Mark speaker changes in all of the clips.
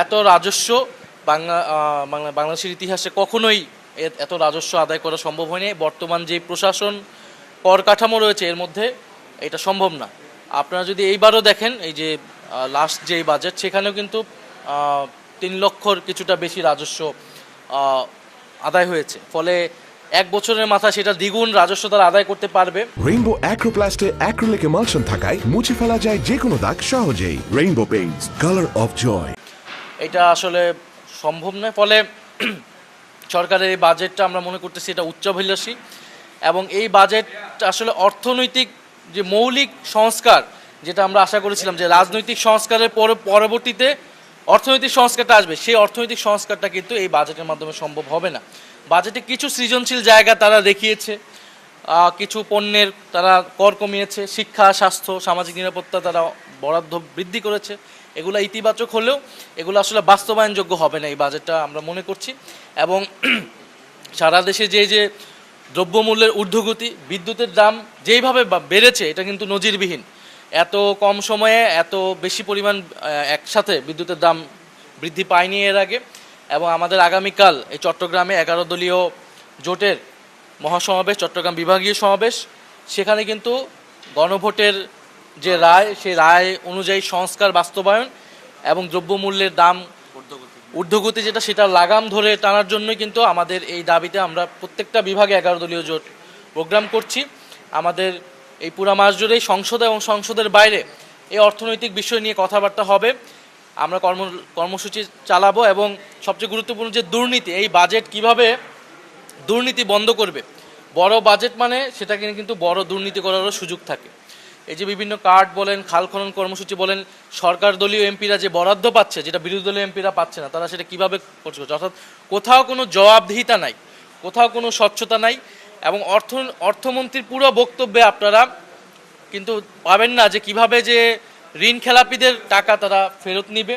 Speaker 1: এত রাজস্ব বাংলাদেশের ইতিহাসে কখনোই এত রাজস্ব আদায় করা সম্ভব হয়নি। বর্তমান যে প্রশাসন কর কাঠামো রয়েছে এর মধ্যে এটা সম্ভব না। আপনারা যদি এইবারও দেখেন, এই যে লাস্ট যেই বাজেট, সেখানেও কিন্তু 3 লক্ষর কিছুটা বেশি রাজস্ব আদায় হয়েছে। ফলে এক বছরের মাথায় সেটা দ্বিগুণ রাজস্ব তারা আদায় করতে পারবে।
Speaker 2: রেইনবো অ্যাক্রোপ্লাস্টে অ্যাক্রিলিক এমালশন থাকায় মুছে ফেলা যায় যে কোনো দাগ সহজেই। Rainbow paints, colour of joy.
Speaker 1: এটা আসলে সম্ভব নয়। ফলে সরকারের এই বাজেটটা আমরা মনে করতেছি এটা উচ্চাভিলাষী, এবং এই বাজেট আসলে অর্থনৈতিক যে মৌলিক সংস্কার, যেটা আমরা আশা করেছিলাম যে রাজনৈতিক সংস্কারের পরবর্তীতে অর্থনৈতিক সংস্কারটা আসবে, সেই অর্থনৈতিক সংস্কারটা কিন্তু এই বাজেটের মাধ্যমে সম্ভব হবে না। বাজেটে কিছু সৃজনশীল জায়গা তারা দেখিয়েছে, কিছু পণ্যের তারা কর কমিয়েছে, শিক্ষা, স্বাস্থ্য, সামাজিক নিরাপত্তা তারা বরাদ্দ বৃদ্ধি করেছে। এগুলো ইতিবাচক হলেও এগুলো আসলে বাস্তবায়নযোগ্য হবে না এই বাজেটটা আমরা মনে করছি। এবং সারা দেশে যে দ্রব্যমূল্যের ঊর্ধ্বগতি, বিদ্যুতের দাম যেইভাবে বেড়েছে, এটা কিন্তু নজিরবিহীন। এত কম সময়ে এত বেশি পরিমাণ একসাথে বিদ্যুতের দাম বৃদ্ধি পায়নি এর আগে। এবং আমাদের আগামীকাল এই চট্টগ্রামে 11 দলীয় জোটের মহাসমাবেশ, চট্টগ্রাম বিভাগীয় সমাবেশ, সেখানে কিন্তু গণভোটের যে রায়, সেই রায় অনুযায়ী সংস্কার বাস্তবায়ন এবং দ্রব্যমূল্যের দাম ঊর্ধ্বগতি যেটা, সেটা লাগাম ধরে টানার জন্যই কিন্তু আমাদের এই দাবিতে আমরা প্রত্যেকটা বিভাগে 11 দলীয় জোট প্রোগ্রাম করছি। আমাদের এই পুরা মাস জুড়েই সংসদে এবং সংসদের বাইরে এই অর্থনৈতিক বিষয় নিয়ে কথাবার্তা হবে। আমরা কর্মসূচি চালাবো। এবং সবচেয়ে গুরুত্বপূর্ণ যে দুর্নীতি, এই বাজেট কিভাবে দুর্নীতি বন্ধ করবে। বড় বাজেট মানে সেটাকে কিন্তু বড় দুর্নীতি করারও সুযোগ থাকে। এই যে বিভিন্ন কার্ড বলেন, খাল খনন কর্মসূচি বলেন, সরকার দলীয় এমপিরা যে বরাদ্দ পাচ্ছে, যেটা বিরোধী দলীয় এমপিরা পাচ্ছে না, তারা সেটা কীভাবে খরচ করছে। অর্থাৎ কোথাও কোনো জবাবদিহিতা নাই, কোথাও কোনো স্বচ্ছতা নাই। এবং অর্থমন্ত্রীর পুরো বক্তব্যে আপনারা কিন্তু পাবেন না যে কিভাবে যে ঋণ খেলাপিদের টাকা তারা ফেরত নিবে,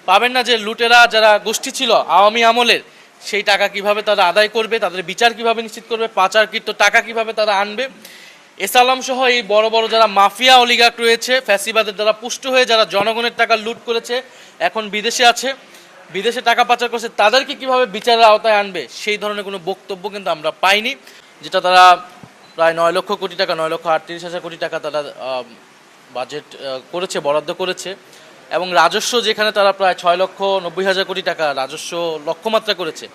Speaker 1: পাবেন না যে লুটেরা যারা গোষ্ঠী ছিল আওয়ামী আমলের, সেই টাকা কিভাবে তারা আদায় করবে, তাদের বিচার কিভাবে নিশ্চিত করবে, পাচারকৃত টাকা কিভাবে তারা আনবে। এসালাম সহ এই বড় বড় যারা মাফিয়া অলিগার্ক রয়েছে, ফ্যাসিবাদের দ্বারা পুষ্ট হয়ে যারা জনগণের টাকা লুট করেছে, এখন বিদেশে আছে, বিদেশে টাকা পাচার করছে, তাদেরকে কিভাবে বিচারের আওতায় আনবে, সেই ধরনের কোনো বক্তব্য কিন্তু আমরা পাইনি। যেটা তারা প্রায় 9 লক্ষ কোটি টাকা, 9,38,000 কোটি টাকা তারা বাজেট করেছে, বরাদ্দ করেছে। এবং রাজস্ব যেখানে তারা প্রায় 6,90,000 কোটি টাকা রাজস্ব লক্ষ্যমাত্রা করেছে,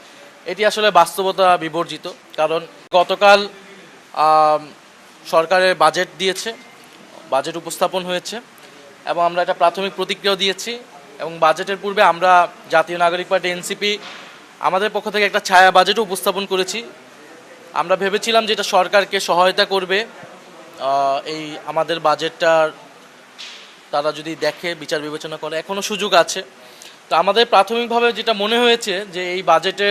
Speaker 1: এটি আসলে বাস্তবতা বিবর্জিত। কারণ গতকাল সরকারের বাজেট দিয়েছে, বাজেট উপস্থাপন হয়েছে, এবং আমরা একটা প্রাথমিক প্রতিক্রিয়াও দিয়েছি। এবং বাজেটের পূর্বে আমরা জাতীয় নাগরিক পার্টি এনসিপি আমাদের পক্ষ থেকে একটা ছায়া বাজেটও উপস্থাপন করেছি। আমরা ভেবেছিলাম যে এটা সরকারকে সহায়তা করবে, এই আমাদের বাজেটটার তারা যদি দেখে, বিচার বিবেচনা করে, এখনও সুযোগ আছে। তো আমাদের প্রাথমিকভাবে যেটা মনে হয়েছে যে এই বাজেটে